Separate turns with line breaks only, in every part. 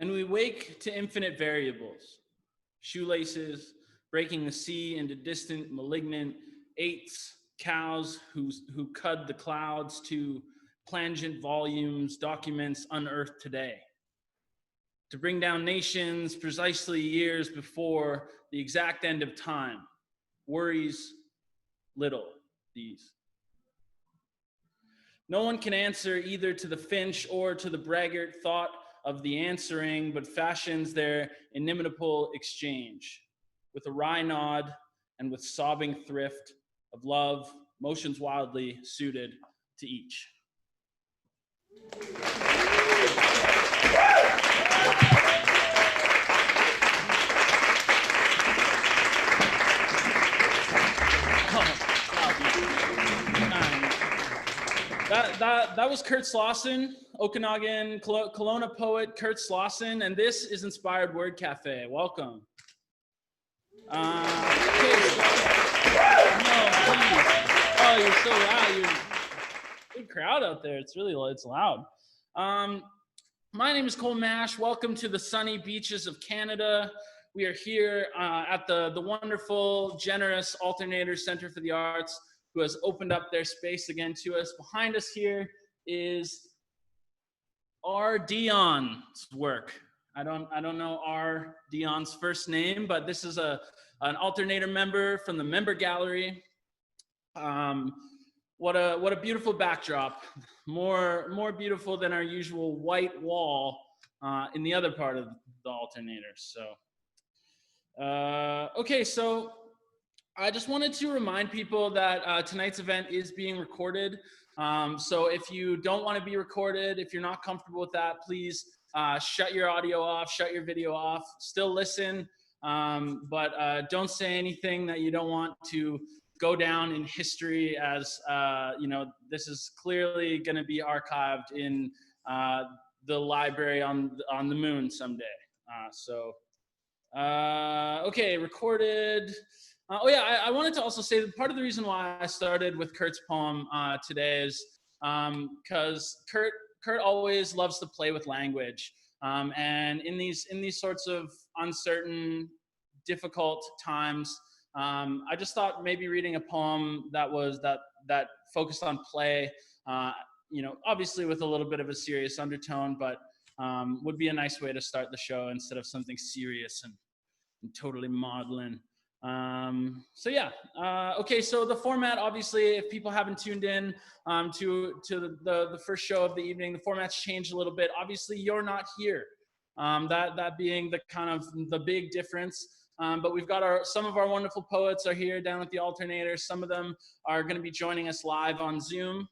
And we wake to infinite variables, shoelaces, breaking the sea into distant, malignant eights, cows who cud the clouds to plangent volumes, documents unearthed today. To bring down nations precisely years before the exact end of time, worries little these. No one can answer either to the finch or to the braggart thought of the answering, but fashions their inimitable exchange with a wry nod and with sobbing thrift of love, motions wildly suited to each. That was Kurt Slauson, Okanagan, Kelowna poet Kurt Slauson, and this is Inspired Word Café. Welcome. You're so loud. You're a big crowd out there. It's loud. My name is Cole Mash. Welcome to the sunny beaches of Canada. We are here at the wonderful, generous Alternator Centre for the Arts, who has opened up their space again to us. Behind us here is R. Dion's work. I don't know R. Dion's first name, but this is an Alternator member from the member gallery. What a beautiful backdrop. More beautiful than our usual white wall in the other part of the Alternator. Okay, so I just wanted to remind people that tonight's event is being recorded. So if you don't want to be recorded, if you're not comfortable with that, please shut your audio off, shut your video off, still listen, but don't say anything that you don't want to go down in history as, this is clearly going to be archived in the library on the moon someday. Okay, recorded. I wanted to also say that part of the reason why I started with Kurt's poem today is because Kurt always loves to play with language, and in these sorts of uncertain, difficult times, I just thought maybe reading a poem that focused on play, obviously with a little bit of a serious undertone, but would be a nice way to start the show instead of something serious and totally maudlin. So yeah, okay, so the format, obviously, if people haven't tuned in to the first show of the evening, the format's changed a little bit. Obviously, you're not here. That being the kind of the big difference. But we've got some of our wonderful poets are here down at the Alternator. Some of them are going to be joining us live on Zoom.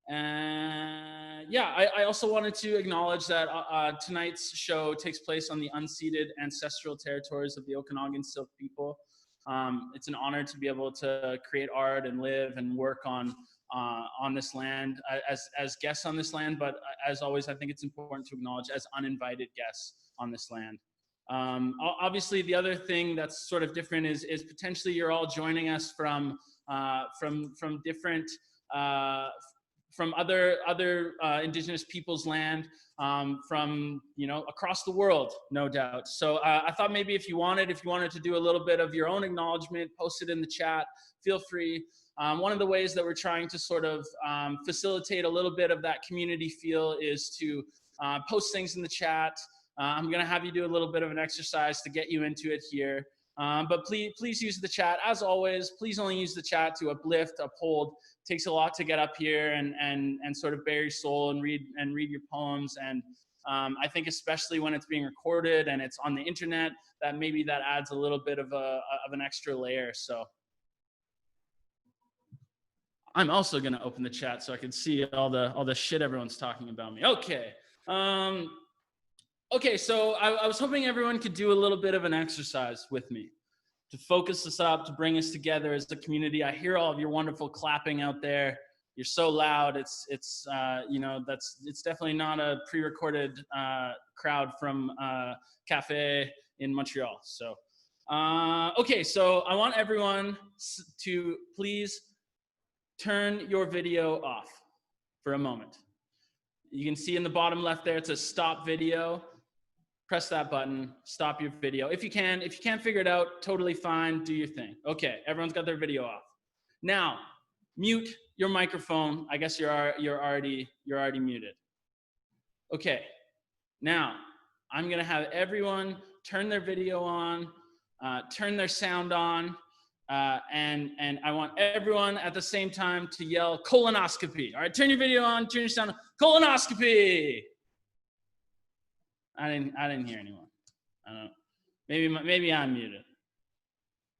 And yeah, I also wanted to acknowledge that tonight's show takes place on the unceded ancestral territories of the Okanagan Silk people. It's an honor to be able to create art and live and work on this land as guests on this land, but as always, I think it's important to acknowledge as uninvited guests on this land. Obviously, the other thing that's sort of different is potentially you're all joining us from different from other Indigenous peoples' land, from across the world, no doubt. So I thought maybe if you wanted to do a little bit of your own acknowledgement, post it in the chat. Feel free. One of the ways that we're trying to sort of facilitate a little bit of that community feel is to post things in the chat. I'm going to have you do a little bit of an exercise to get you into it here. But please use the chat. As always, please only use the chat to uplift, uphold. It takes a lot to get up here and sort of bare your soul and read your poems. And I think especially when it's being recorded and it's on the internet, that maybe that adds a little bit of an extra layer. So I'm also going to open the chat so I can see all the shit everyone's talking about me. Okay. Okay, so I was hoping everyone could do a little bit of an exercise with me to focus us up, to bring us together as a community. I hear all of your wonderful clapping out there. You're so loud. It's definitely not a pre-recorded crowd from cafe in Montreal. So, okay, so I want everyone to please turn your video off for a moment. You can see in the bottom left there, it says stop video. Press that button, stop your video. If you can't figure it out, totally fine, do your thing. Okay, everyone's got their video off. Now, mute your microphone. I guess you're already muted. Okay, now I'm gonna have everyone turn their video on, turn their sound on, and I want everyone at the same time to yell colonoscopy. All right, turn your video on, turn your sound on, colonoscopy. I didn't hear anyone. I don't know. Maybe I'm muted.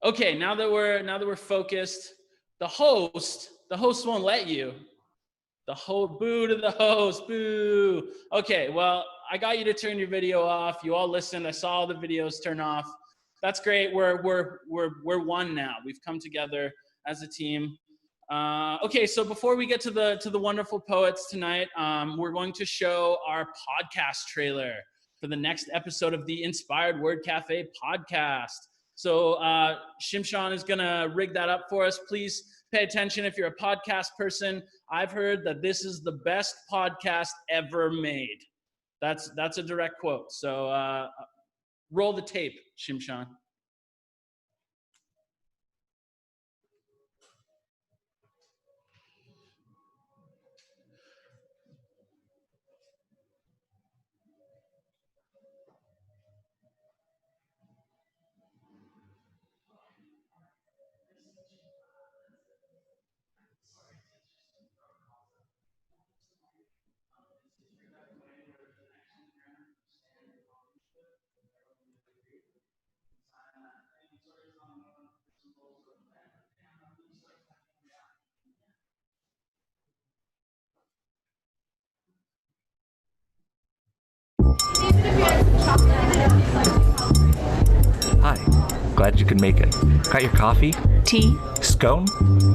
Okay, now that we're focused, the host won't let you. Boo to the host, boo. Okay, well, I got you to turn your video off. You all listened. I saw all the videos turn off. That's great. We're one now. We've come together as a team. Okay, so before we get to the wonderful poets tonight, we're going to show our podcast trailer for the next episode of the Inspired Word Café podcast. So Shimshon is gonna rig that up for us. Please pay attention if you're a podcast person. I've heard that this is the best podcast ever made. That's a direct quote. So roll the tape, Shimshon.
Hi, glad you could make it. Got your coffee?
Tea?
Scone?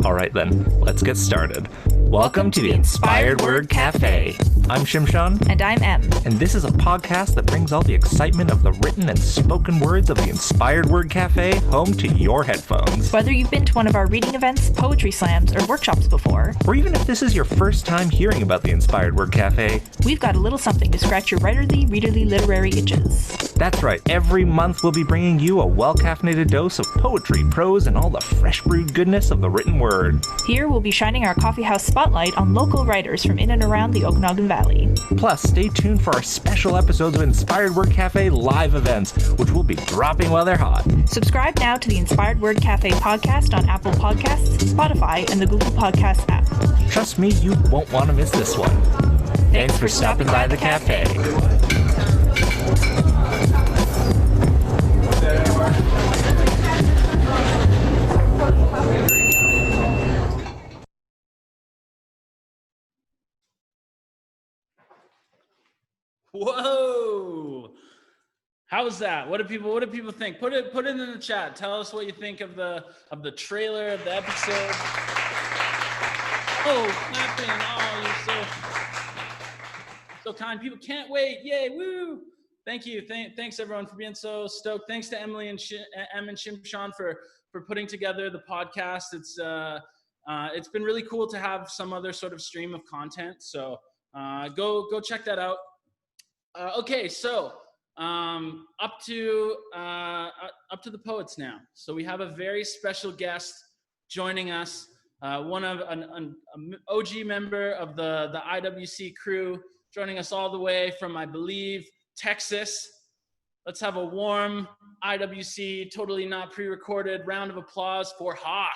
All right then, let's get started. Welcome to the Inspired Word Café. I'm Shimshon.
And I'm Em.
And this is a podcast that brings all the excitement of the written and spoken words of the Inspired Word Café home to your headphones.
Whether you've been to one of our reading events, poetry slams, or workshops before,
or even if this is your first time hearing about the Inspired Word Café,
we've got a little something to scratch your writerly, readerly, literary itches.
That's right, every month we'll be bringing you a well-caffeinated dose of poetry, prose, and all the fresh brewed goodness of the written word.
Here we'll be shining our coffeehouse spotlight on local writers from in and around the Okanagan Valley.
Plus, stay tuned for our special episodes of Inspired Word Café live events, which will be dropping while they're hot.
Subscribe now to the Inspired Word Café podcast on Apple Podcasts, Spotify, and the Google Podcasts app.
Trust me, you won't want to miss this one. Thanks for stopping by the cafe.
Whoa! How was that? What do people think? Put it in the chat. Tell us what you think of the trailer, of the episode. Oh, clapping! Oh, you're so kind. People can't wait. Yay! Woo! Thank you. Thanks everyone for being so stoked. Thanks to Emily and Em and Shimshon for putting together the podcast. It's been really cool to have some other sort of stream of content. So go check that out. Okay, so up to the poets now. So we have a very special guest joining us. One of an OG member of the IWC crew, joining us all the way from, I believe, Texas. Let's have a warm IWC, totally not pre-recorded round of applause for Hawk.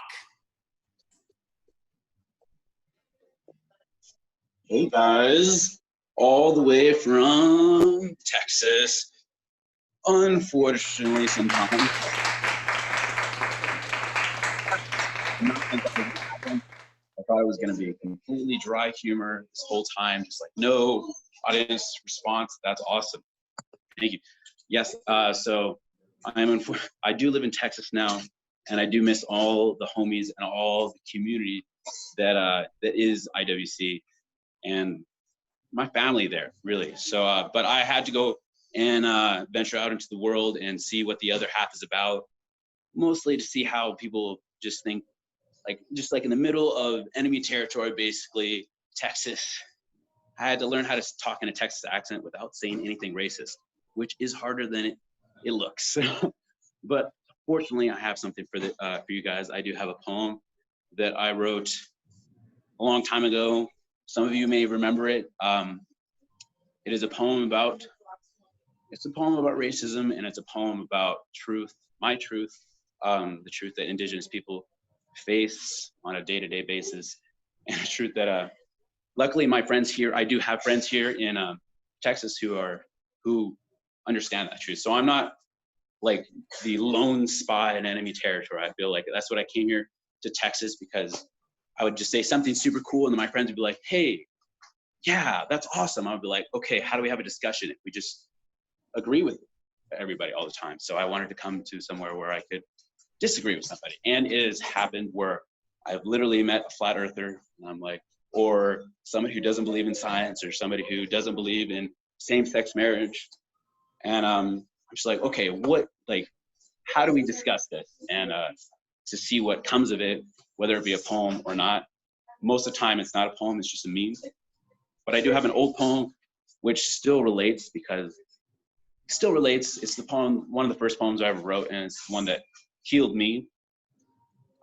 Hey guys, all the way from Texas. Unfortunately, sometimes I thought it was going to be a completely dry humor this whole time, just like no audience response. That's awesome. Thank you. Yes, so I do live in Texas now, and I do miss all the homies and all the community that is IWC and my family there, really. So, but I had to go and venture out into the world and see what the other half is about, mostly to see how people just think, just like in the middle of enemy territory, basically, Texas. I had to learn how to talk in a Texas accent without saying anything racist, which is harder than it looks. But fortunately, I have something for you guys. I do have a poem that I wrote a long time ago. Some of you may remember it. It is a poem about racism, and it's a poem about truth, my truth, the truth that Indigenous people face on a day-to-day basis, and a truth that luckily my friends here, I do have friends here in Texas who understand that truth. So I'm not like the lone spy in enemy territory. I feel like that's what I came here to Texas, because I would just say something super cool, and then my friends would be like, hey, yeah, that's awesome. I would be like, okay, how do we have a discussion if we just agree with everybody all the time? So I wanted to come to somewhere where I could disagree with somebody. And it has happened where I've literally met a flat earther, and I'm like, or somebody who doesn't believe in science, or somebody who doesn't believe in same-sex marriage. And I'm just like, okay, how do we discuss this? And to see what comes of it, whether it be a poem or not. Most of the time it's not a poem, it's just a meme. But I do have an old poem which still relates, it's the poem, one of the first poems I ever wrote, and it's one that healed me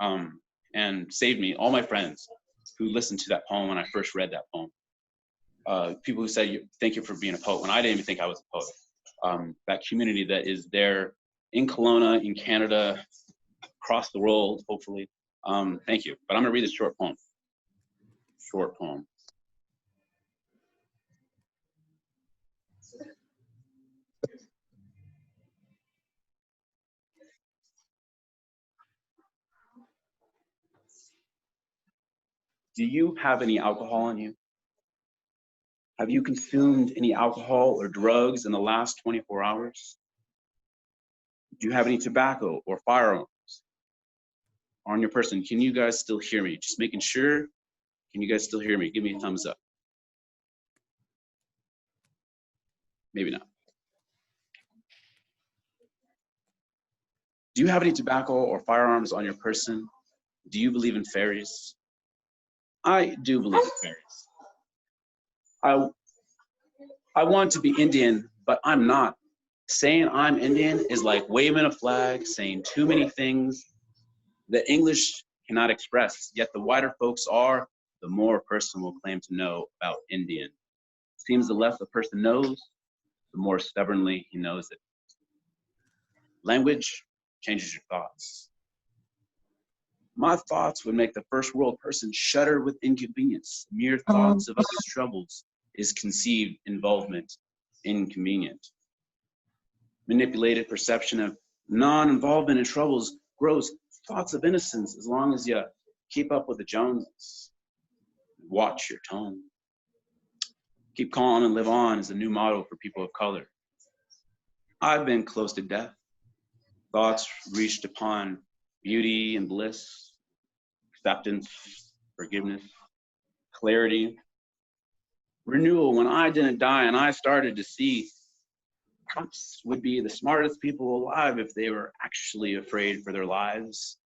and saved me. All my friends who listened to that poem when I first read that poem, people who said, thank you for being a poet, when I didn't even think I was a poet. That community that is there in Kelowna, in Canada, across the world, hopefully. Thank you. But I'm gonna read this short poem. Do you have any alcohol on you? Have you consumed any alcohol or drugs in the last 24 hours? Do you have any tobacco or firearms on your person? Can you guys still hear me? Just making sure. Can you guys still hear me? Give me a thumbs up. Maybe not. Do you have any tobacco or firearms on your person? Do you believe in fairies? I do believe in fairies. I want to be Indian, but I'm not. Saying I'm Indian is like waving a flag, saying too many things that English cannot express, yet the wider folks are, the more a person will claim to know about Indian. Seems the less a person knows, the more stubbornly he knows it. Language changes your thoughts. My thoughts would make the first world person shudder with inconvenience. Mere thoughts of others' troubles is conceived involvement inconvenient. Manipulated perception of non-involvement in troubles grows thoughts of innocence as long as you keep up with the Joneses. Watch your tone. Keep calm and live on is a new motto for people of color. I've been close to death. Thoughts reached upon beauty and bliss, acceptance, forgiveness, clarity, renewal. When I didn't die and I started to see cops would be the smartest people alive if they were actually afraid for their lives.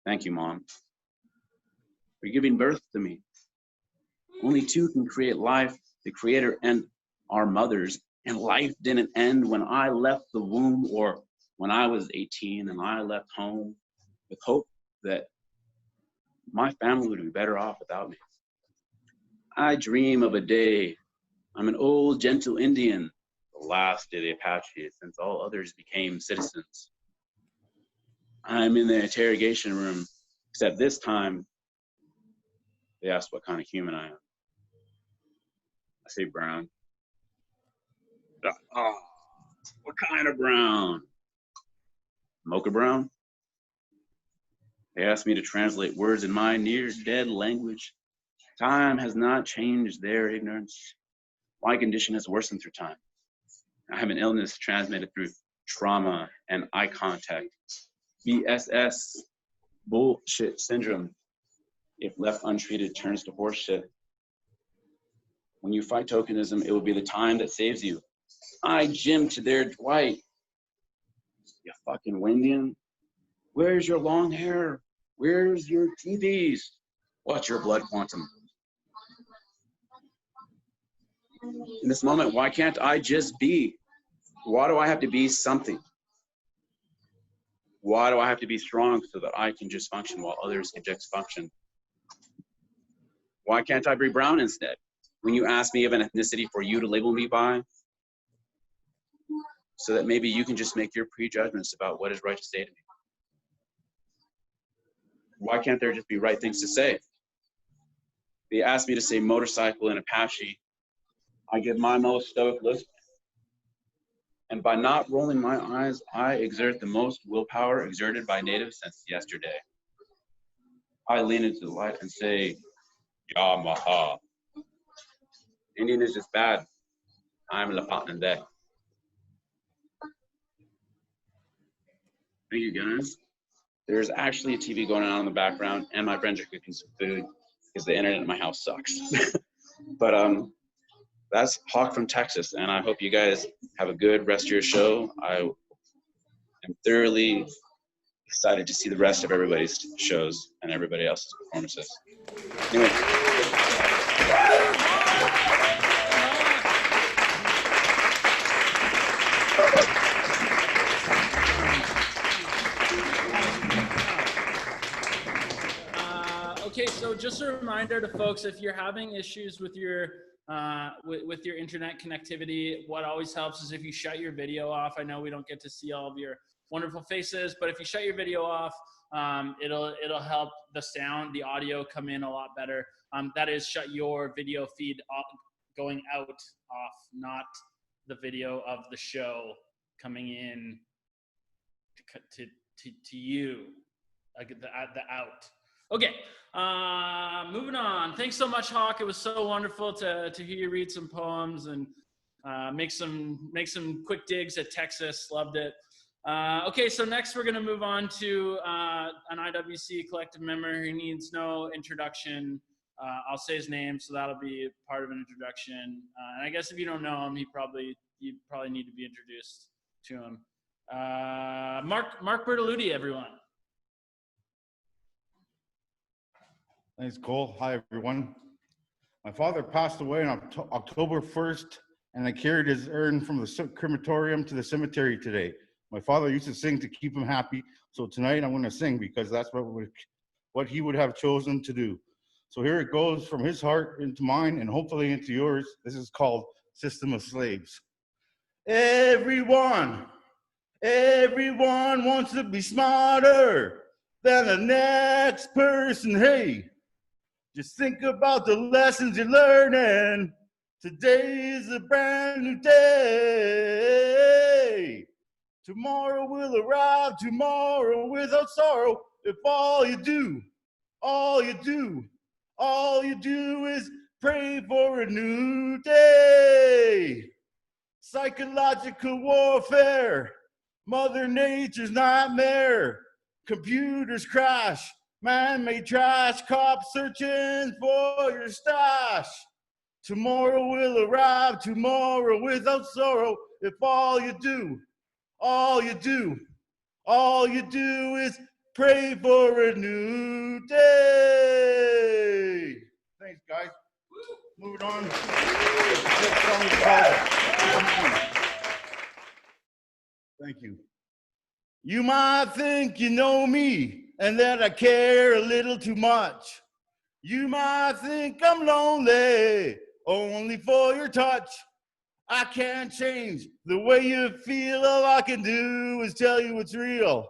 Thank you, Mom, for giving birth to me. Only two can create life, the Creator and our mothers. And life didn't end when I left the womb or when I was 18 and I left home with hope that my family would be better off without me. I dream of a day I'm an old, gentle Indian, the last of the Apache since all others became citizens. I'm in the interrogation room, except this time, they ask what kind of human I am. I say brown. Oh, what kind of brown? Mocha brown? They asked me to translate words in my near-dead language. Time has not changed their ignorance. My condition has worsened through time. I have an illness transmitted through trauma and eye contact. BSS, bullshit syndrome, if left untreated, turns to horseshit. When you fight tokenism, it will be the time that saves you. I gym to their Dwight. You fucking Windian. Where's your long hair? Where's your TVs? What's your blood quantum? In this moment, why can't I just be? Why do I have to be something? Why do I have to be strong so that I can just function while others can just function? Why can't I be brown instead? When you ask me of an ethnicity for you to label me by, so that maybe you can just make your prejudgments about what is right to say to me. Why can't there just be right things to say? They asked me to say motorcycle in Apache. I give my most stoic list. And by not rolling my eyes, I exert the most willpower exerted by natives since yesterday. I lean into the light and say, Yamaha. Indian is just bad. I'm Lapatnande. Thank you, guys. There's actually a TV going on in the background, and my friends are cooking some food because the internet in my house sucks. But that's Hawk from Texas, and I hope you guys have a good rest of your show. I am thoroughly excited to see the rest of everybody's shows and everybody else's performances. Anyway.
Okay, so just a reminder to folks, if you're having issues with your internet connectivity, what always helps is if you shut your video off. I know we don't get to see all of your wonderful faces, but if you shut your video off, it'll help the sound, the audio come in a lot better. That is, shut your video feed off, going out off, not the video of the show coming in to you, like the out. Okay, moving on. Thanks so much, Hawk. It was so wonderful to hear you read some poems and make some quick digs at Texas. Loved it. Okay, so next we're going to move on to an IWC collective member who needs no introduction. I'll say his name, so that'll be part of an introduction. And I guess if you don't know him, you probably need to be introduced to him. Mark Bertolutti, everyone.
Thanks, Cole. Hi, everyone. My father passed away on October 1st, and I carried his urn from the crematorium to the cemetery today. My father used to sing to keep him happy. So tonight I'm going to sing because that's what he would have chosen to do. So here it goes from his heart into mine and hopefully into yours. This is called System of Slaves. Everyone wants to be smarter than the next person. Hey, just think about the lessons you're learning. Today is a brand new day. Tomorrow will arrive tomorrow without sorrow. If all you do is pray for a new day. Psychological warfare, Mother Nature's nightmare. Computers crash, man-made trash, cops searching for your stash. Tomorrow will arrive tomorrow without sorrow. If all you do is pray for a new day. Thanks, guys. Moving on. Next song is called Thank You. You might think you know me and that I care a little too much. You might think I'm lonely only for your touch. I can't change the way you feel. All I can do is tell you it's real.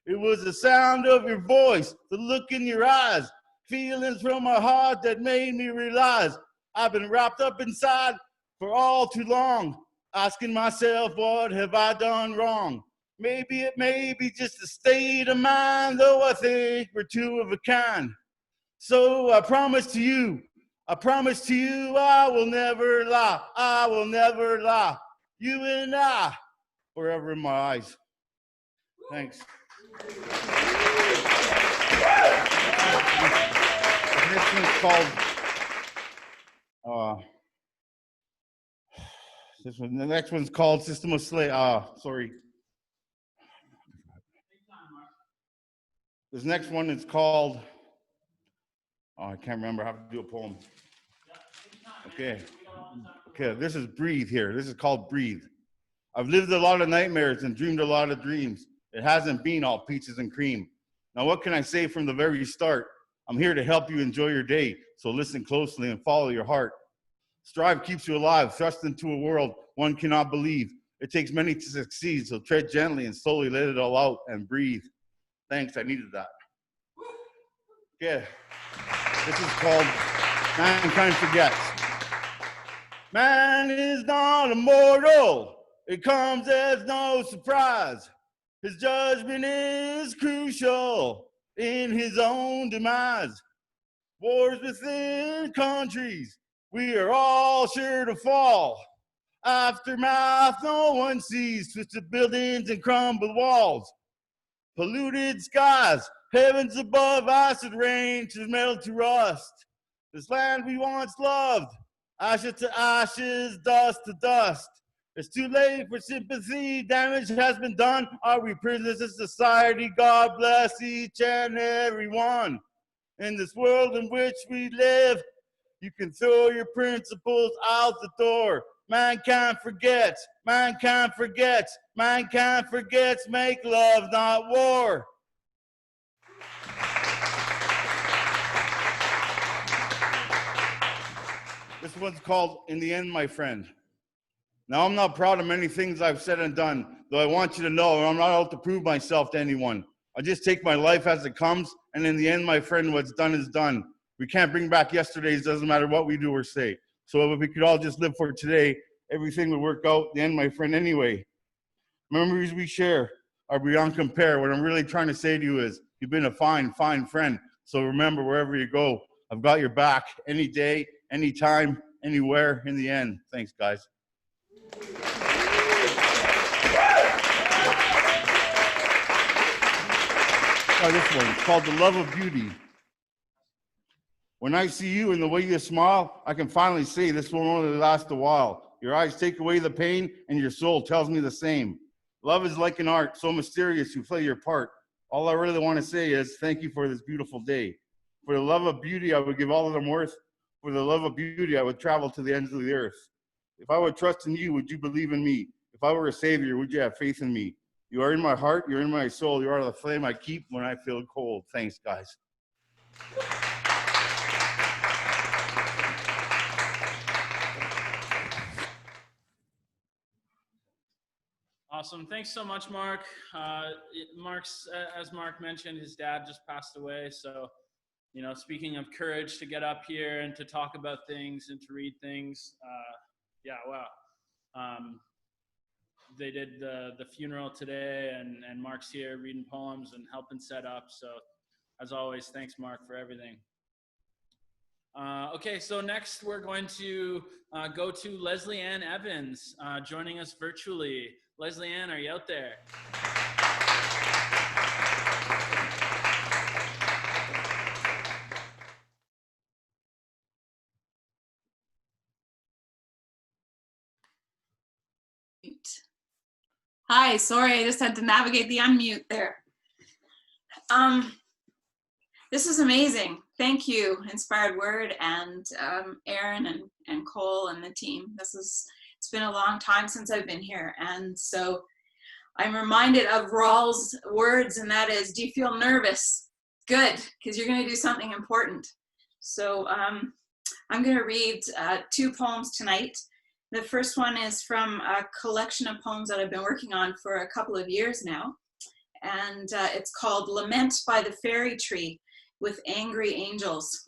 It was the sound of your voice, the look in your eyes, feelings from my heart that made me realize I've been wrapped up inside for all too long, asking myself, what have I done wrong? Maybe it may be just a state of mind, though I think we're two of a kind. So I promise to you, I will never lie. I will never lie. You and I, forever in my eyes. Thanks. The next one's called, the next one's called System of Slaves. Sorry. This next one is called, I can't remember. I have to do a poem. Okay, this is Breathe here. This is called Breathe. I've lived a lot of nightmares and dreamed a lot of dreams. It hasn't been all peaches and cream. Now what can I say from the very start? I'm here to help you enjoy your day, so listen closely and follow your heart. Strive keeps you alive, thrust into a world one cannot believe. It takes many to succeed, so tread gently and slowly let it all out and breathe. Thanks, I needed that. Okay, this is called Mankind Forgets. Man is not immortal. It comes as no surprise. His judgment is crucial in his own demise. Wars within countries, we are all sure to fall. Aftermath no one sees, twisted buildings and crumbled walls. Polluted skies, heavens above, acid rain to metal to rust. This land we once loved, ashes to ashes, dust to dust. It's too late for sympathy, damage has been done. Are we prisoners of society? God bless each and every one. In this world in which we live, you can throw your principles out the door. Mankind forgets, mankind forgets, mankind forgets, make love, not war. This one's called In the End, My Friend. Now, I'm not proud of many things I've said and done, though I want you to know I'm not out to prove myself to anyone. I just take my life as it comes, and in the end, my friend, what's done is done. We can't bring back yesterday's, doesn't matter what we do or say. So if we could all just live for today, everything would work out, the end, my friend, anyway. Memories we share are beyond compare. What I'm really trying to say to you is, you've been a fine, fine friend. So remember, wherever you go, I've got your back any day, anytime, anywhere, in the end. Thanks, guys. This one, it's called The Love of Beauty. When I see you and the way you smile, I can finally say this will only last a while. Your eyes take away the pain and your soul tells me the same. Love is like an art, so mysterious you play your part. All I really want to say is thank you for this beautiful day. For the love of beauty, I would give all of them worth. For the love of beauty, I would travel to the ends of the earth. If I would trust in you, would you believe in me? If I were a savior, would you have faith in me? You are in my heart, you're in my soul, you are the flame I keep when I feel cold. Thanks, guys.
Awesome. Thanks so much, Mark. As Mark mentioned, his dad just passed away. So, you know, speaking of courage to get up here and to talk about things and to read things, they did the funeral today, and Mark's here reading poems and helping set up. So, as always, thanks, Mark, for everything. Okay, so next we're going to go to Lesley-Anne Evans, joining us virtually. Lesley-Anne, are you out there?
Hi, sorry, I just had to navigate the unmute there. This is amazing. Thank you, Inspired Word, and Erin and Cole and the team. It's been a long time since I've been here, and so I'm reminded of Rawls' words, and that is, do you feel nervous? Good, because you're going to do something important. So I'm going to read 2 poems tonight. The first one is from a collection of poems that I've been working on for a couple of years now, and it's called Lament by the Fairy Tree with Angry Angels.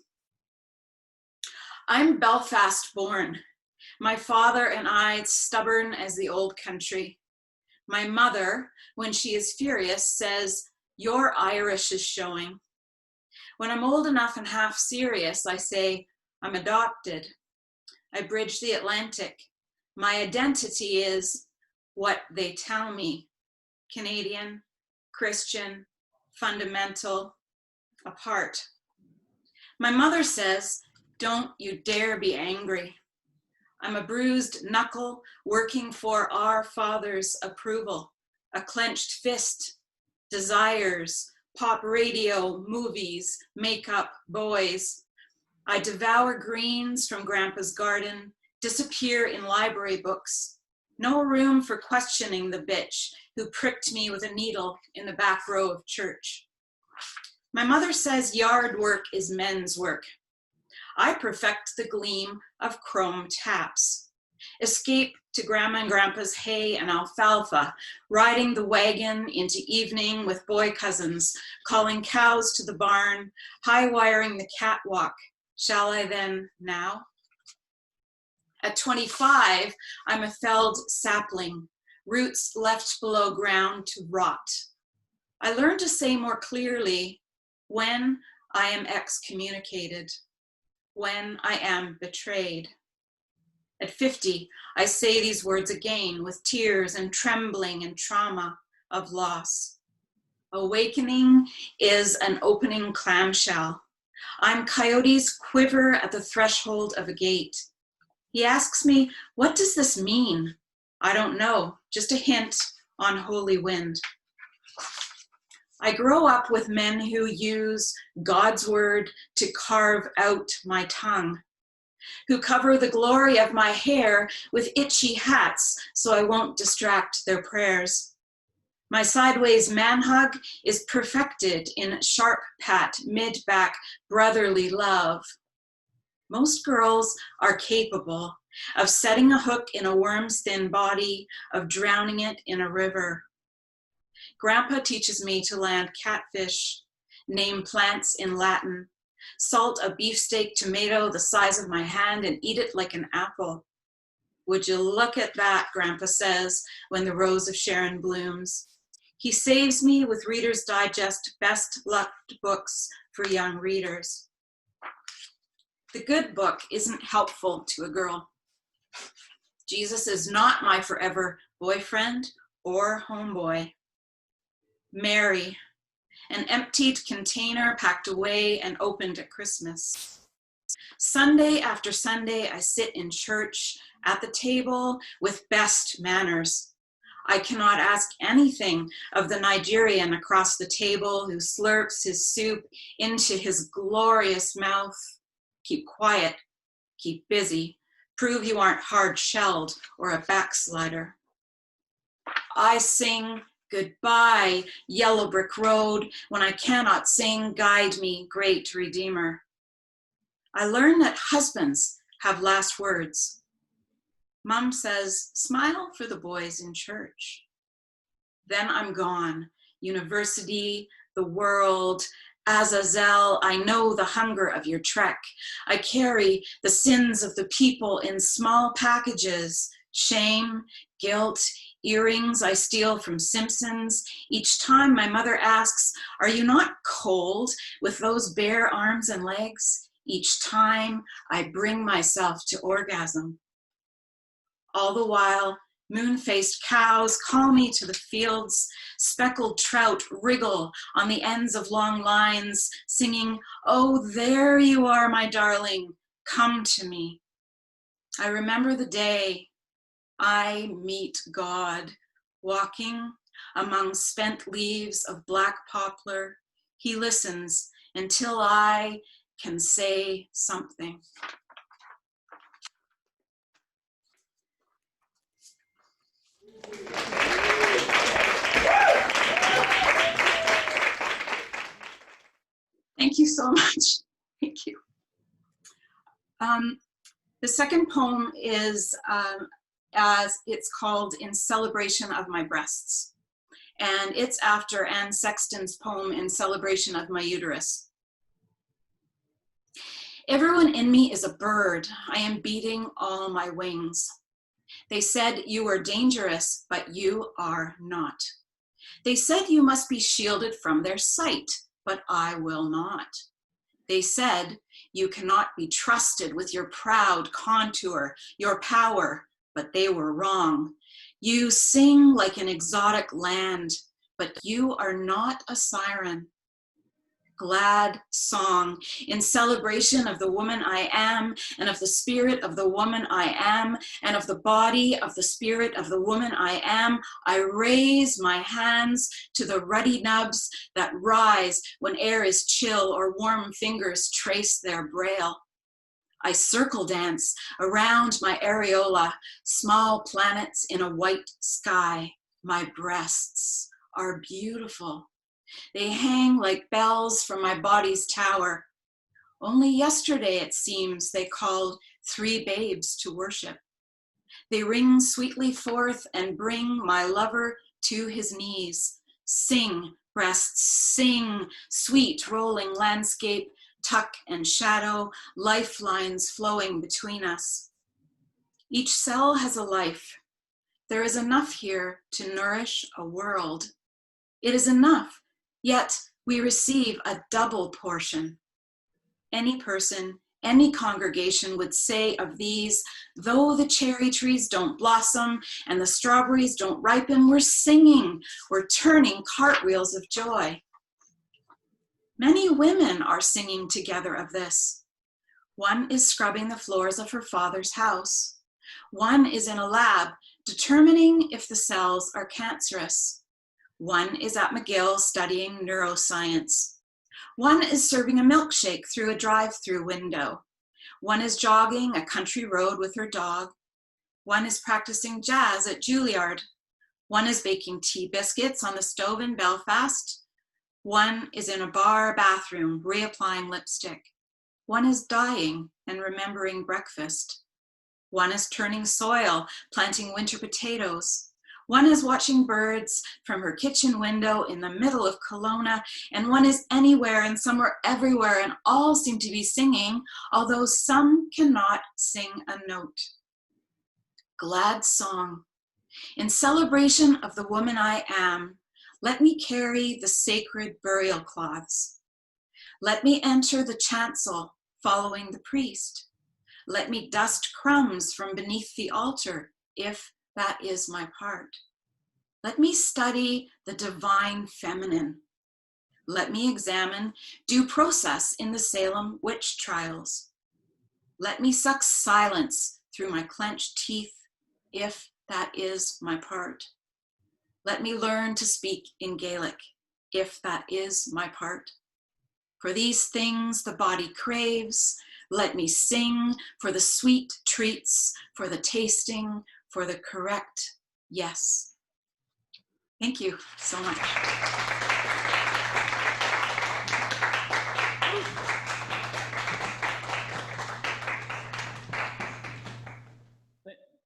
I'm Belfast born, my father and I stubborn as the old country. My mother, when she is furious, says, your Irish is showing. When I'm old enough and half serious, I say, I'm adopted. I bridge the Atlantic. My identity is what they tell me. Canadian, Christian, fundamental, apart. My mother says, don't you dare be angry. I'm a bruised knuckle working for our Father's approval, a clenched fist, desires, pop radio, movies, makeup, boys. I devour greens from Grandpa's garden, disappear in library books. No room for questioning the bitch who pricked me with a needle in the back row of church. My mother says yard work is men's work. I perfect the gleam of chrome taps. Escape to Grandma and Grandpa's hay and alfalfa, riding the wagon into evening with boy cousins, calling cows to the barn, high-wiring the catwalk. Shall I then now? At 25, I'm a felled sapling, roots left below ground to rot. I learned to say more clearly when I am excommunicated, when I am betrayed. At 50, I say these words again with tears and trembling and trauma of loss. Awakening is an opening clamshell. I'm Coyote's quiver at the threshold of a gate. He asks me, what does this mean? I don't know, just a hint on holy wind. I grow up with men who use God's word to carve out my tongue, who cover the glory of my hair with itchy hats so I won't distract their prayers. My sideways man hug is perfected in sharp pat, mid-back, brotherly love. Most girls are capable of setting a hook in a worm's thin body, of drowning it in a river. Grandpa teaches me to land catfish, name plants in Latin, salt a beefsteak tomato the size of my hand and eat it like an apple. Would you look at that, Grandpa says, when the rose of Sharon blooms. He saves me with Reader's Digest best-loved books for young readers. The good book isn't helpful to a girl. Jesus is not my forever boyfriend or homeboy. Mary, an emptied container packed away and opened at Christmas. Sunday after Sunday, I sit in church at the table with best manners. I cannot ask anything of the Nigerian across the table who slurps his soup into his glorious mouth. Keep quiet, keep busy, prove you aren't hard-shelled or a backslider. I sing Goodbye, yellow brick road. When I cannot sing, guide me, great Redeemer. I learn that husbands have last words. Mom says, smile for the boys in church. Then I'm gone. University, the world, Azazel, I know the hunger of your trek. I carry the sins of the people in small packages. Shame, guilt, earrings I steal from Simpsons. Each time my mother asks, are you not cold with those bare arms and legs? Each time I bring myself to orgasm. All the while, moon-faced cows call me to the fields. Speckled trout wriggle on the ends of long lines, singing, oh, there you are, my darling, come to me. I remember the day I meet God, walking among spent leaves of black poplar. He listens until I can say something. Thank you so much. Thank you. The second poem is, as it's called, In Celebration of My Breasts. And it's after Anne Sexton's poem, In Celebration of My Uterus. Everyone in me is a bird. I am beating all my wings. They said you were dangerous, but you are not. They said you must be shielded from their sight, but I will not. They said you cannot be trusted with your proud contour, your power, but they were wrong. You sing like an exotic land, but you are not a siren. Glad song in celebration of the woman I am, and of the spirit of the woman I am, and of the body of the spirit of the woman I am. I raise my hands to the ruddy nubs that rise when air is chill or warm fingers trace their braille. I circle dance around my areola, small planets in a white sky. My breasts are beautiful. They hang like bells from my body's tower. Only yesterday, it seems, they called 3 babes to worship. They ring sweetly forth and bring my lover to his knees. Sing, breasts, sing, sweet rolling landscape, tuck and shadow, lifelines flowing between us. Each cell has a life. There is enough here to nourish a world. It is enough. Yet we receive a double portion. Any person, any congregation would say of these, though the cherry trees don't blossom and the strawberries don't ripen, we're singing, we're turning cartwheels of joy. Many women are singing together of this. One is scrubbing the floors of her father's house. One is in a lab determining if the cells are cancerous. One is at McGill studying neuroscience. One is serving a milkshake through a drive-through window. One is jogging a country road with her dog. One is practicing jazz at Juilliard. One is baking tea biscuits on the stove in Belfast. One is in a bar bathroom reapplying lipstick. One is dying and remembering breakfast. One is turning soil, planting winter potatoes. One is watching birds from her kitchen window in the middle of Kelowna, and one is anywhere and somewhere everywhere, and all seem to be singing, although some cannot sing a note. Glad song. In celebration of the woman I am, let me carry the sacred burial cloths. Let me enter the chancel following the priest. Let me dust crumbs from beneath the altar, if that is my part. Let me study the divine feminine. Let me examine due process in the Salem witch trials. Let me suck silence through my clenched teeth, if that is my part. Let me learn to speak in Gaelic, if that is my part. For these things the body craves. Let me sing for the sweet treats, for the tasting, for the correct yes. Thank you so much.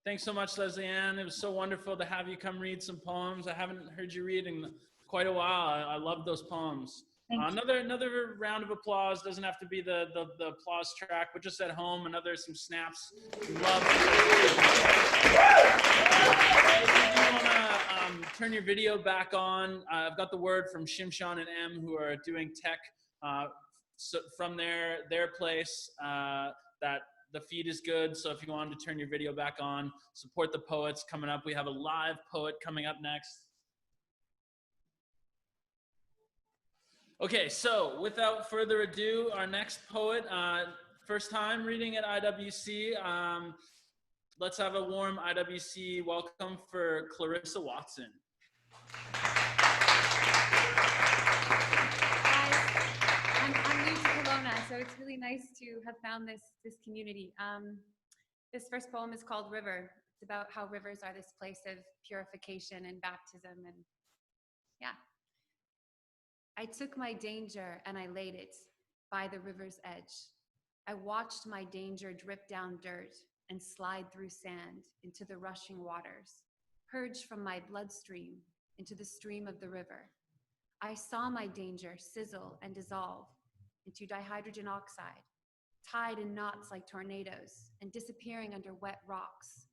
Thanks so much, Lesley-Anne. It was so wonderful to have you come read some poems. I haven't heard you read in quite a while. I love those poems. Another round of applause. Doesn't have to be the applause track, but just at home, some snaps. Love. If you want to turn your video back on, I've got the word from Shimshon and Em, who are doing tech from their place, that the feed is good. So if you wanted to turn your video back on, support the poets coming up. We have a live poet coming up next. Okay, so without further ado, our next poet, first time reading at IWC. Let's have a warm IWC welcome for Clarissa Watson.
I'm new to Kelowna, so it's really nice to have found this community. This first poem is called River. It's about how rivers are this place of purification and baptism, and yeah. I took my danger and I laid it by the river's edge. I watched my danger drip down dirt and slide through sand into the rushing waters, purge from my bloodstream into the stream of the river. I saw my danger sizzle and dissolve into dihydrogen oxide, tied in knots like tornadoes and disappearing under wet rocks.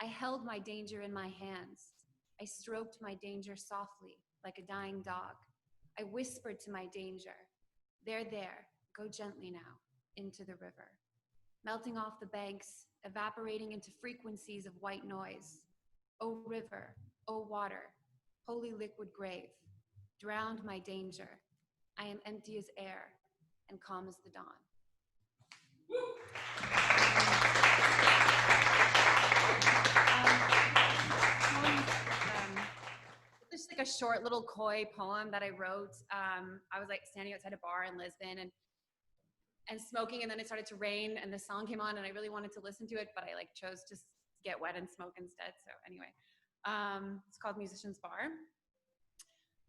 I held my danger in my hands. I stroked my danger softly like a dying dog. I whispered to my danger, there, go gently now, into the river. Melting off the banks, evaporating into frequencies of white noise. O river, O water, holy liquid grave, drowned my danger. I am empty as air and calm as the dawn. Just like a short little coy poem that I wrote. I was like standing outside a bar in Lisbon and smoking, and then it started to rain and the song came on and I really wanted to listen to it, but I like chose to get wet and smoke instead. So anyway, it's called Musician's Bar.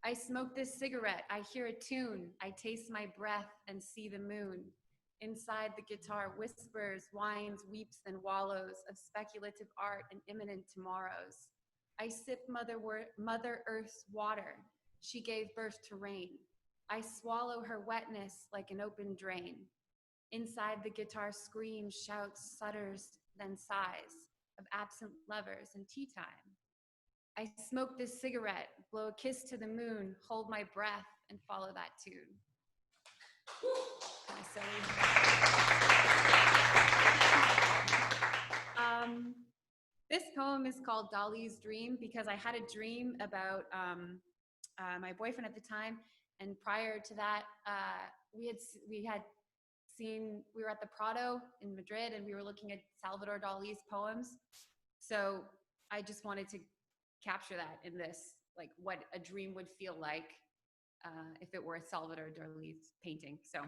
I smoke this cigarette, I hear a tune, I taste my breath and see the moon. Inside the guitar whispers, whines, weeps, and wallows of speculative art and imminent tomorrows. I sip Mother Earth's water. She gave birth to rain. I swallow her wetness like an open drain. Inside the guitar screams, shouts, shudders, then sighs of absent lovers and tea time. I smoke this cigarette, blow a kiss to the moon, hold my breath, and follow that tune. Kind of silly. This poem is called Dolly's Dream because I had a dream about my boyfriend at the time, and prior to that, we were at the Prado in Madrid, and we were looking at Salvador Dali's poems. So I just wanted to capture that in this, like what a dream would feel like if it were Salvador Dali's painting. So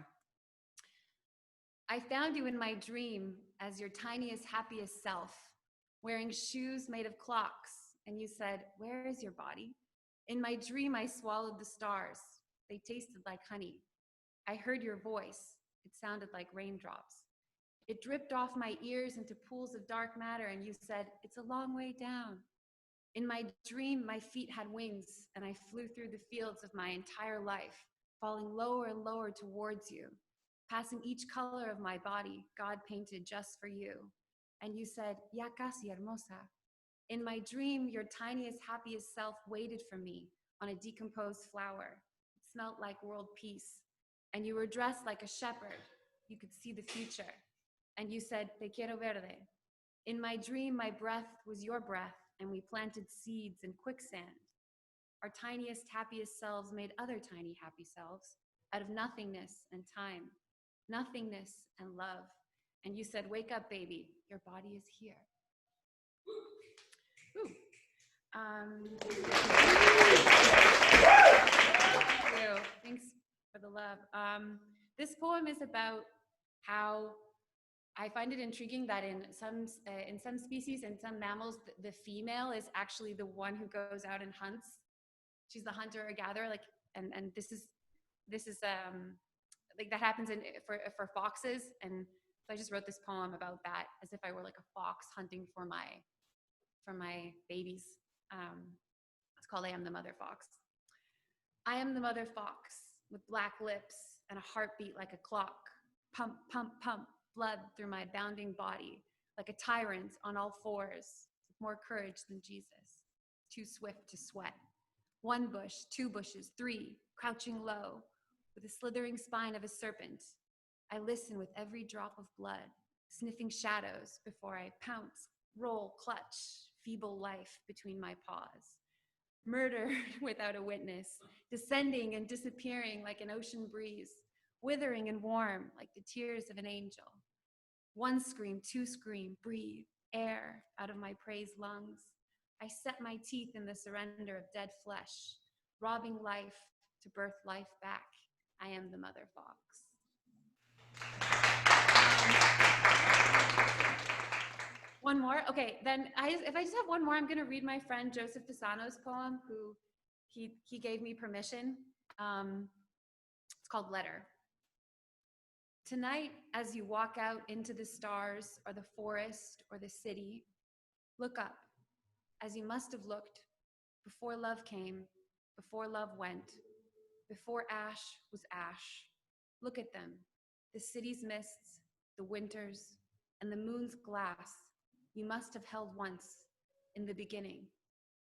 I found you in my dream as your tiniest, happiest self, wearing shoes made of clocks, and you said, where is your body? In my dream, I swallowed the stars. They tasted like honey. I heard your voice. It sounded like raindrops. It dripped off my ears into pools of dark matter, and you said, it's a long way down. In my dream, my feet had wings, and I flew through the fields of my entire life, falling lower and lower towards you, passing each color of my body, God painted just for you. And you said, ya casi hermosa. In my dream, your tiniest, happiest self waited for me on a decomposed flower. It smelled like world peace. And you were dressed like a shepherd. You could see the future. And you said, te quiero verde. In my dream, my breath was your breath, and we planted seeds in quicksand. Our tiniest, happiest selves made other tiny, happy selves out of nothingness and time, nothingness and love. And you said, wake up, baby, your body is here. Ooh. Thank you. Thanks for the love. This poem is about how I find it intriguing that in some species and some mammals, the female is actually the one who goes out and hunts, she's the hunter or gatherer, like, and this is like that happens for foxes. And so I just wrote this poem about that, as if I were like a fox hunting for my babies. It's called I Am the Mother Fox. I am the mother fox with black lips and a heartbeat like a clock. Pump, pump, pump, blood through my bounding body, like a tyrant on all fours, with more courage than Jesus, too swift to sweat. 1 bush, 2 bushes, 3, crouching low, with the slithering spine of a serpent. I listen with every drop of blood, sniffing shadows before I pounce, roll, clutch, feeble life between my paws. Murder without a witness, descending and disappearing like an ocean breeze, withering and warm like the tears of an angel. 1 scream, 2 scream, breathe air out of my prey's lungs. I set my teeth in the surrender of dead flesh, robbing life to birth life back. I am the mother fox. One more? Okay, then if I just have one more, I'm gonna read my friend Joseph Pisano's poem, who he gave me permission. It's called Letter. Tonight, as you walk out into the stars or the forest or the city, look up, as you must have looked before love came, before love went, before ash was ash. Look at them, the city's mists, the winters, and the moon's glass you must have held once in the beginning.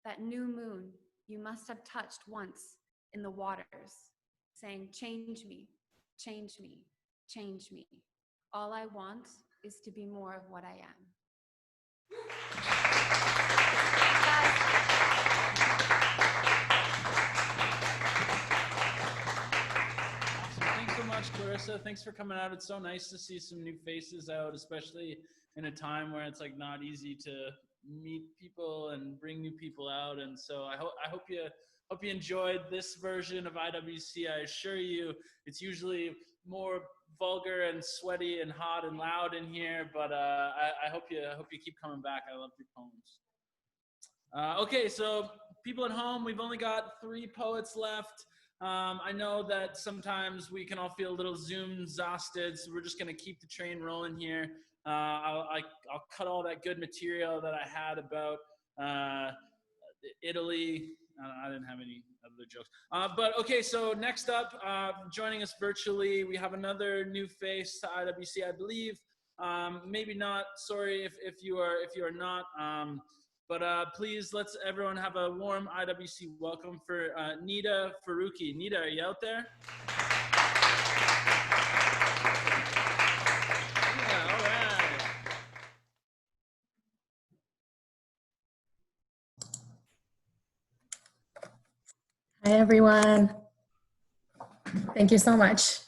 That new moon you must have touched once in the waters, saying, change me, change me, change me. All I want is to be more of what I am.
Thanks so much, Clarissa. Thanks for coming out. It's so nice to see some new faces out, especially in a time where it's like not easy to meet people and bring new people out. And so I hope you enjoyed this version of IWC. I assure you, it's usually more vulgar and sweaty and hot and loud in here, but I hope you keep coming back. I love your poems. Okay, so people at home, we've only got 3 poets left. I know that sometimes we can all feel a little Zoom exhausted, so we're just gonna keep the train rolling here. I'll cut all that good material that I had about Italy. I didn't have any other jokes. But okay, so next up, joining us virtually, we have another new face to IWC, I believe. Maybe not. Sorry if you are not. But please, let's everyone have a warm IWC welcome for Nida Farooqui. Nida, are you out there? Yeah, all right.
Hi, everyone. Thank you so much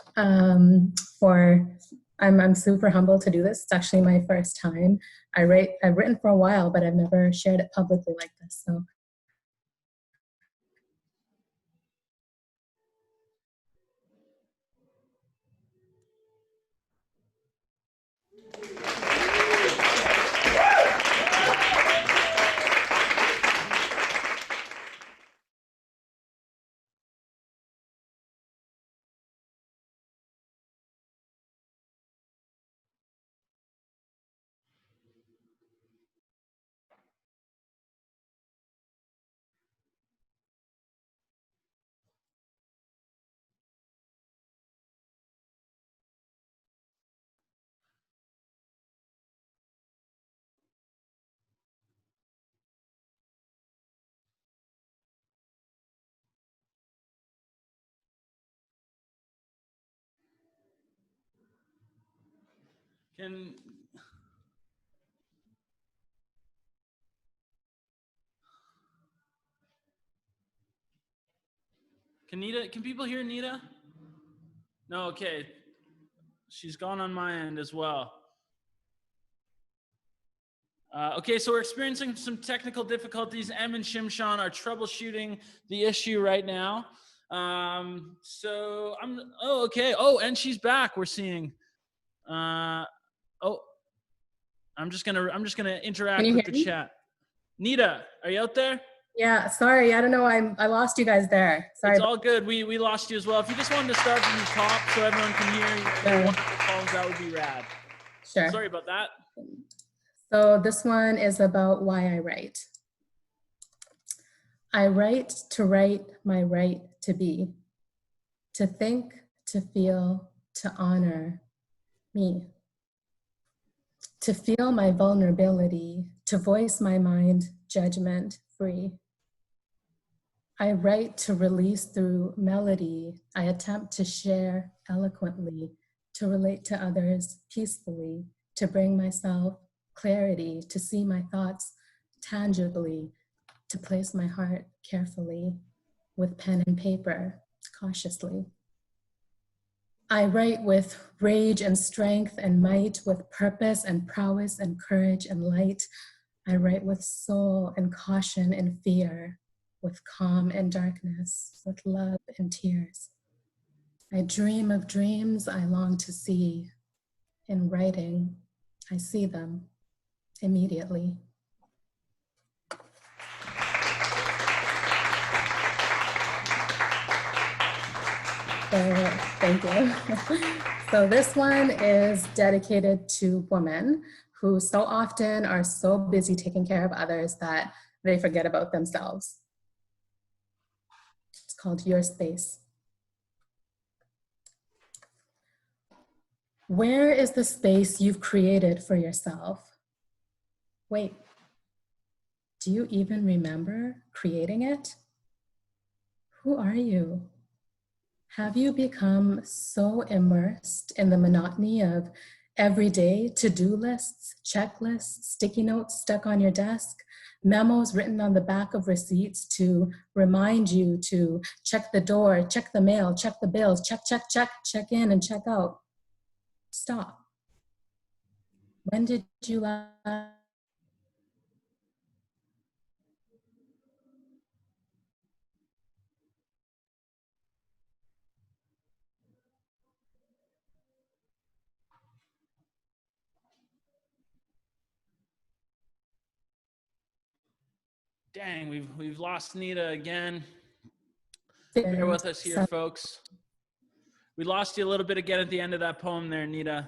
I'm super humbled to do this. It's actually my first time. I've written for a while, but I've never shared it publicly like this. So
Can people hear Nida? No, okay. She's gone on my end as well. Okay, so we're experiencing some technical difficulties. Em and Shimshon are troubleshooting the issue right now. Okay. Oh, and she's back. We're seeing. I'm just gonna interact with the chat. Nida, are you out there?
Yeah, sorry. I don't know. I lost you guys there. Sorry.
It's all good. We lost you as well. If you just wanted to start from the top so everyone can hear your wonderful poems, that would be rad.
Sure.
Sorry about that.
So this one is about why I write. I write to write my right to be, to think, to feel, to honor me, to feel my vulnerability, to voice my mind, judgment free. I write to release through melody. I attempt to share eloquently, to relate to others peacefully, to bring myself clarity, to see my thoughts tangibly, to place my heart carefully with pen and paper, cautiously. I write with rage and strength and might, with purpose and prowess and courage and light. I write with soul and caution and fear, with calm and darkness, with love and tears. I dream of dreams I long to see. In writing, I see them immediately. So, thank you. So this one is dedicated to women who so often are so busy taking care of others that they forget about themselves. It's called Your Space. Where is the space you've created for yourself? Wait, do you even remember creating it? Who are you? Have you become so immersed in the monotony of everyday to-do lists, checklists, sticky notes stuck on your desk, memos written on the back of receipts to remind you to check the door, check the mail, check the bills, check in and check out? Stop. When did you last?
Dang, we've lost Nida again. Bear with us here, folks. We lost you a little bit again at the end of that poem there, Nida.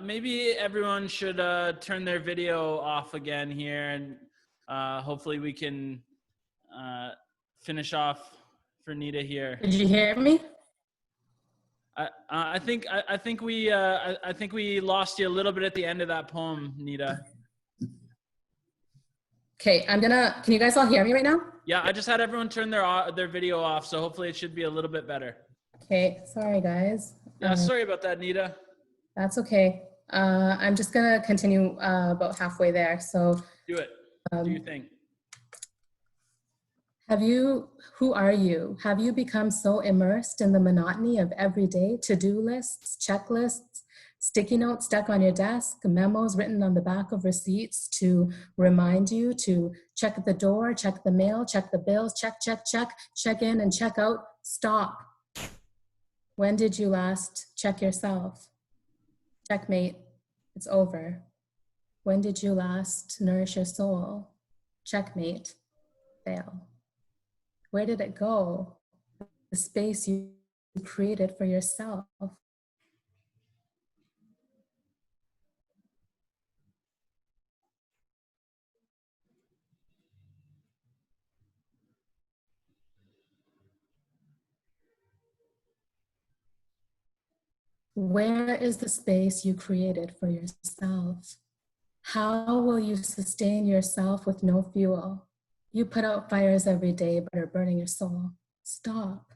Maybe everyone should turn their video off again here, and hopefully we can finish off for Nida here.
Did you hear me?
I think we lost you a little bit at the end of that poem, Nida.
Okay, can you guys all hear me right now?
Yeah, I just had everyone turn their video off, so hopefully it should be a little bit better.
Okay, sorry guys.
Yeah, sorry about that, Nida.
That's okay. I'm just gonna continue about halfway there. So
do it. Do your thing.
Who are you? Have you become so immersed in the monotony of everyday to-do lists, checklists, sticky notes stuck on your desk, memos written on the back of receipts to remind you to check the door, check the mail, check the bills, check in and check out? Stop. When did you last check yourself? Checkmate, it's over. When did you last nourish your soul? Checkmate, fail. Where did it go? The space you created for yourself. Where is the space you created for yourself? How will you sustain yourself with no fuel? You put out fires every day, but are burning your soul. Stop.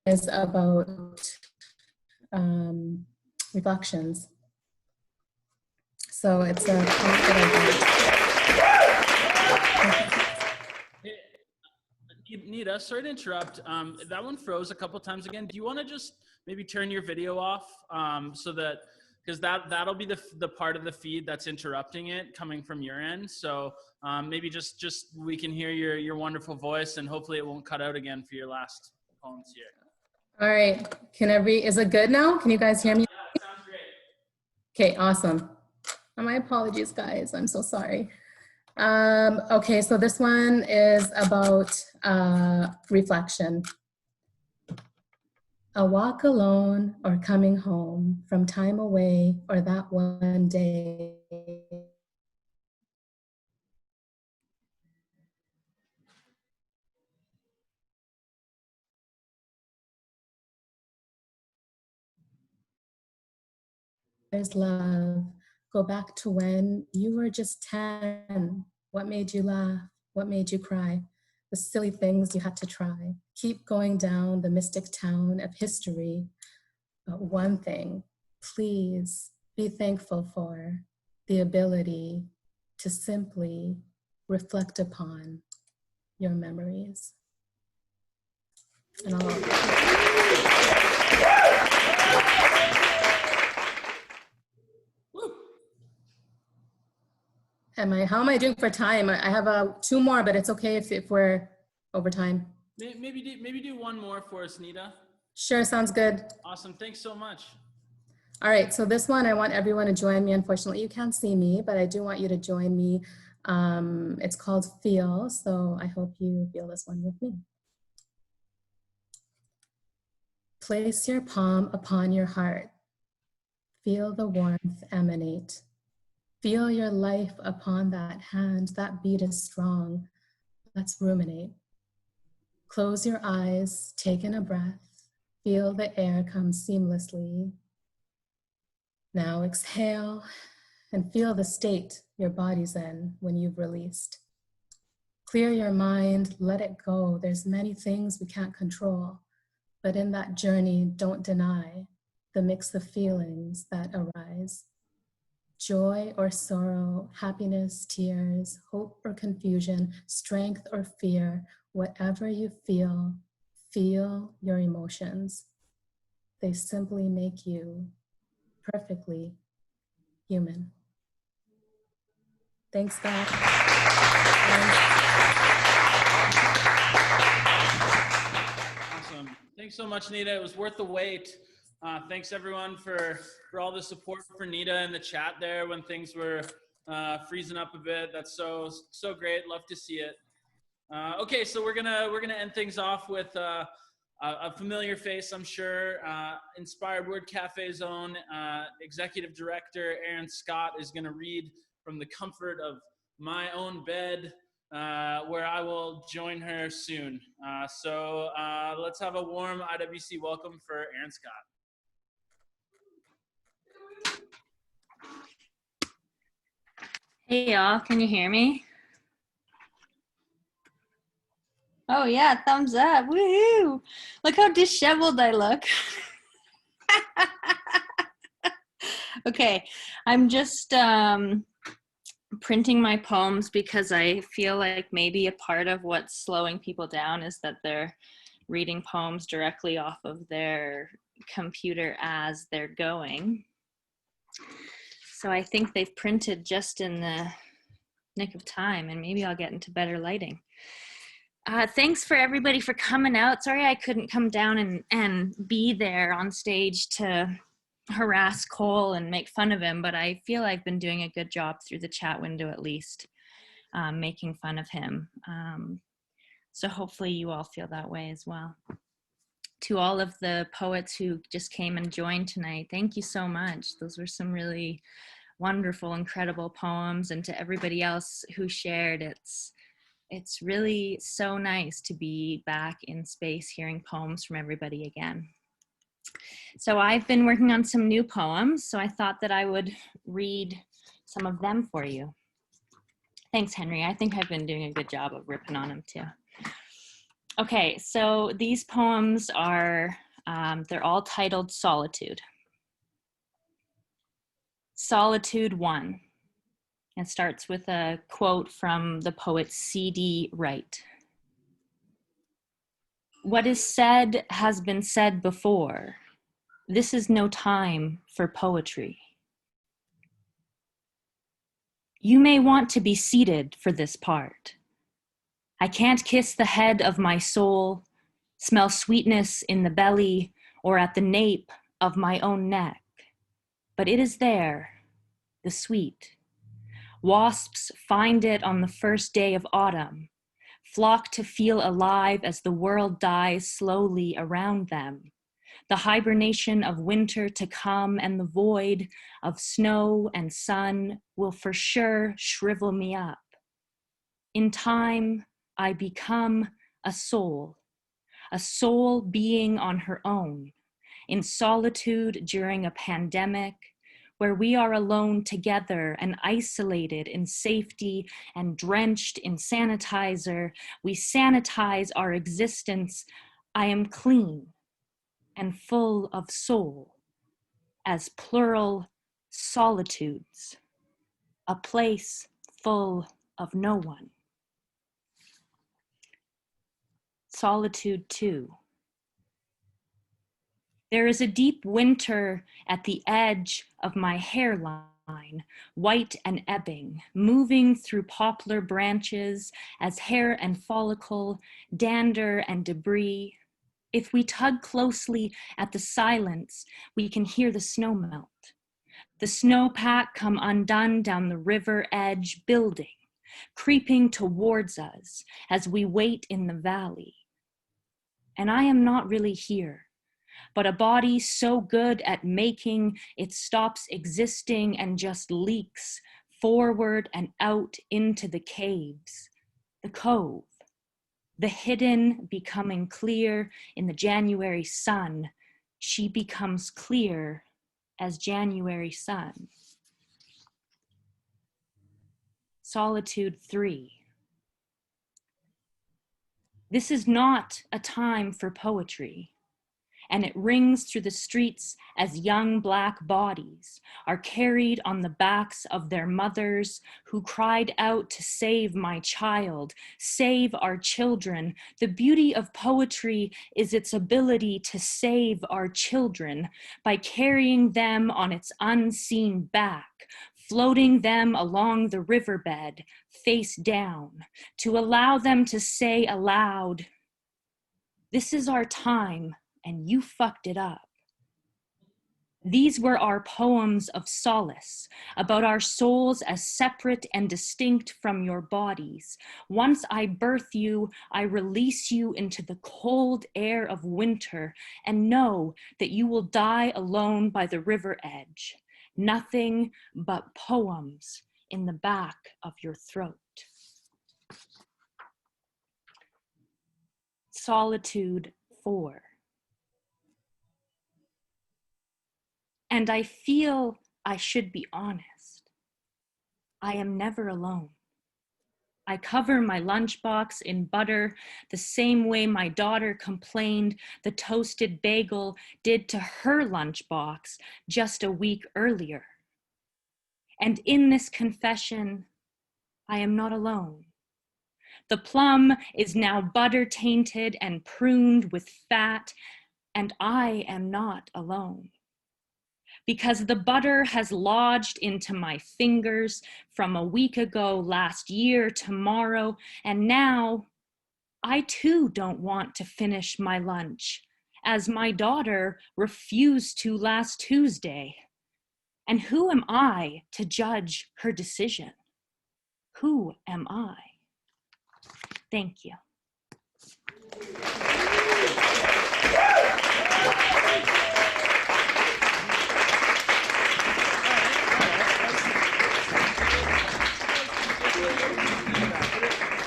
Is about reflections. So it's a quote that
Nida, sorry to interrupt. That one froze a couple times again. Do you want to just maybe turn your video off so that because that'll be the part of the feed that's interrupting it coming from your end. So maybe just we can hear your wonderful voice, and hopefully it won't cut out again for your last poems here.
All right. Is it good now? Can you guys hear me?
Yeah, it sounds great.
Okay, awesome. My apologies, guys. I'm so sorry. Okay, so this one is about reflection. A walk alone or coming home from time away or that one day. There's love. Go back to when you were just 10. What made you laugh? What made you cry? The silly things you had to try. Keep going down the mystic town of history. But one thing, please be thankful for the ability to simply reflect upon your memories. And how am I doing for time? I have 2 more, but it's okay if we're over time.
Maybe do one more for us, Nida.
Sure, sounds good.
Awesome, thanks so much.
All right, so this one, I want everyone to join me. Unfortunately, you can't see me, but I do want you to join me. It's called Feel, so I hope you feel this one with me. Place your palm upon your heart. Feel the warmth emanate. Feel your life upon that hand. That beat is strong. Let's ruminate. Close your eyes, take in a breath. Feel the air come seamlessly. Now exhale and feel the state your body's in when you've released. Clear your mind, let it go. There's many things we can't control, but in that journey, don't deny the mix of feelings that arise. Joy or sorrow, happiness, tears, hope or confusion, strength or fear, whatever you feel your emotions. They simply make you perfectly human. Thanks, guys.
Awesome. Thanks so much, Nida. It was worth the wait. Thanks everyone for all the support for Nida in the chat there when things were freezing up a bit. That's so great. Love to see it. Okay, so we're gonna end things off with a familiar face, I'm sure. Inspired Word Cafe's own executive director Erin Scott is gonna read from the comfort of my own bed, where I will join her soon. So let's have a warm IWC welcome for Erin Scott.
Hey y'all, can you hear me? Oh yeah, thumbs up, woohoo! Look how disheveled I look. Okay, I'm just printing my poems because I feel like maybe a part of what's slowing people down is that they're reading poems directly off of their computer as they're going. So I think they've printed just in the nick of time, and maybe I'll get into better lighting. Thanks for everybody for coming out. Sorry I couldn't come down and be there on stage to harass Cole and make fun of him, but I feel I've been doing a good job through the chat window at least, making fun of him. So hopefully you all feel that way as well. To all of the poets who just came and joined tonight, thank you so much. Those were some really wonderful, incredible poems, and to everybody else who shared, it's really so nice to be back in space hearing poems from everybody again. So I've been working on some new poems, so I thought that I would read some of them for you. Thanks, Henry. I think I've been doing a good job of ripping on them too. Okay, so these poems are, they're all titled Solitude. Solitude 1. It starts with a quote from the poet C.D. Wright. What is said has been said before. This is no time for poetry.
You may want to be seated for this part. I can't kiss the head of my soul, smell sweetness in the belly or at the nape of my own neck, but it is there, the sweet. Wasps find it on the first day of autumn, flock to feel alive as the world dies slowly around them. The hibernation of winter to come and the void of snow and sun will for sure shrivel me up. In time, I become a soul being on her own, in solitude during a pandemic, where we are alone together and isolated in safety and drenched in sanitizer. We sanitize our existence. I am clean and full of soul, as plural solitudes, a place full of no one. Solitude 2. There is a deep winter at the edge of my hairline, white and ebbing, moving through poplar branches as hair and follicle, dander and debris. If we tug closely at the silence, we can hear the snow melt. The snowpack come undone down the river edge, building, creeping towards us as we wait in the valley. And I am not really here, but a body so good at making it stops existing and just leaks forward and out into the caves, the cove, the hidden becoming clear in the January sun. She becomes clear as January sun. Solitude 3. This is not a time for poetry, and it rings through the streets as young Black bodies are carried on the backs of their mothers who cried out to save my child, save our children. The beauty of poetry is its ability to save our children by carrying them on its unseen back, floating them along the riverbed, face down, to allow them to say aloud, "This is our time, and you fucked it up." These were our poems of solace, about our souls as separate and distinct from your bodies. Once I birth you, I release you into the cold air of winter and know that you will die alone by the river edge. Nothing but poems in the back of your throat. Solitude 4. And I feel I should be honest. I am never alone. I cover my lunchbox in butter the same way my daughter complained the toasted bagel did to her lunchbox just a week earlier. And in this confession, I am not alone. The plum is now butter tainted and pruned with fat, and I am not alone. Because the butter has lodged into my fingers from a week ago, last year, tomorrow, and now I too don't want to finish my lunch, as my daughter refused to last Tuesday. And who am I to judge her decision? Who am I? Thank you.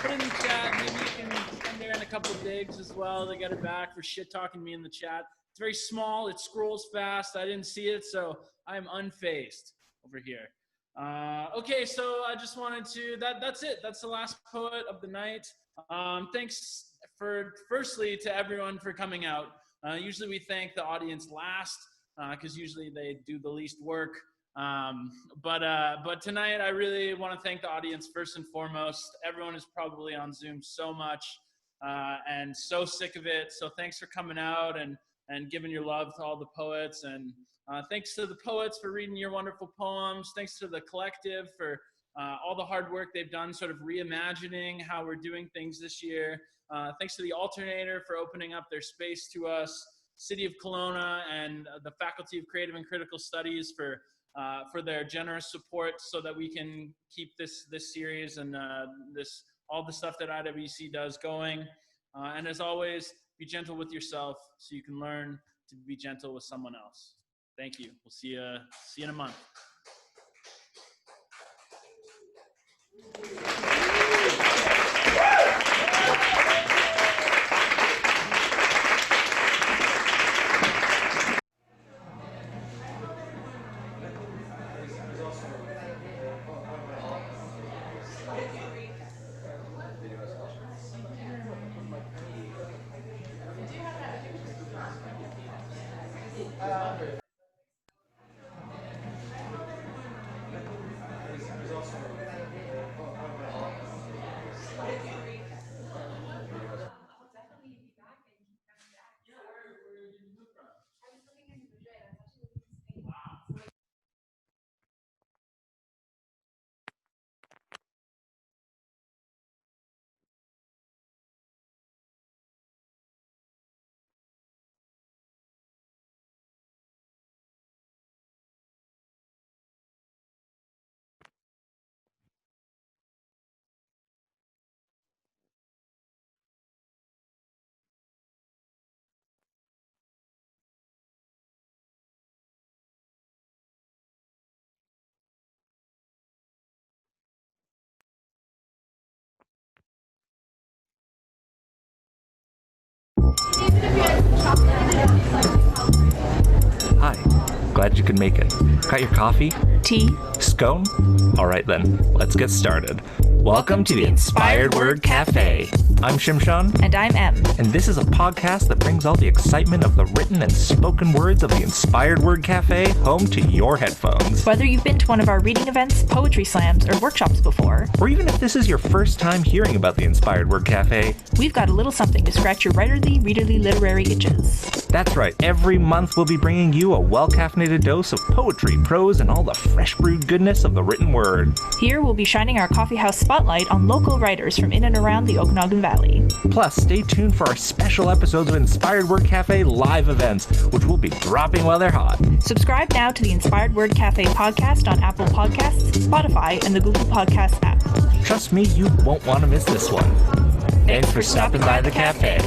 Put in the chat. Maybe you can send Erin a couple of digs as well. They got her back for shit talking me in the chat. It's very small. It scrolls fast. I didn't see it, so I am unfazed over here. Okay, so I just wanted to. That's it. That's the last poet of the night. Thanks firstly to everyone for coming out. Usually we thank the audience last because usually they do the least work. But tonight I really want to thank the audience first and foremost. Everyone is probably on Zoom so much and so sick of it. So thanks for coming out and giving your love to all the poets. And thanks to the poets for reading your wonderful poems. Thanks to the collective for all the hard work they've done sort of reimagining how we're doing things this year. Thanks to the Alternator for opening up their space to us, City of Kelowna and the Faculty of Creative and Critical Studies for their generous support so that we can keep this series and all the stuff that IWC does going. And as always, be gentle with yourself so you can learn to be gentle with someone else. Thank you. We'll see you in a month.
Hi, glad you could make it. Got your coffee?
Tea?
Scone? All right then, let's get started. Welcome to the Inspired Word Café. I'm Shimshon.
And I'm Em.
And this is a podcast that brings all the excitement of the written and spoken words of the Inspired Word Café home to your headphones.
Whether you've been to one of our reading events, poetry slams, or workshops before,
or even if this is your first time hearing about the Inspired Word Café,
we've got a little something to scratch your writerly, readerly, literary itches.
That's right. Every month we'll be bringing you a well-caffeinated dose of poetry, prose, and all the fresh brewed goodness of the written word.
Here we'll be shining our coffeehouse spotlight on local writers from in and around the Okanagan Valley.
Plus, stay tuned for our special episodes of Inspired Word Café live events, which will be dropping while they're hot.
Subscribe now to the Inspired Word Café podcast on Apple Podcasts, Spotify, and the Google Podcasts app.
Trust me, you won't want to miss this one. Thanks for stopping by the cafe.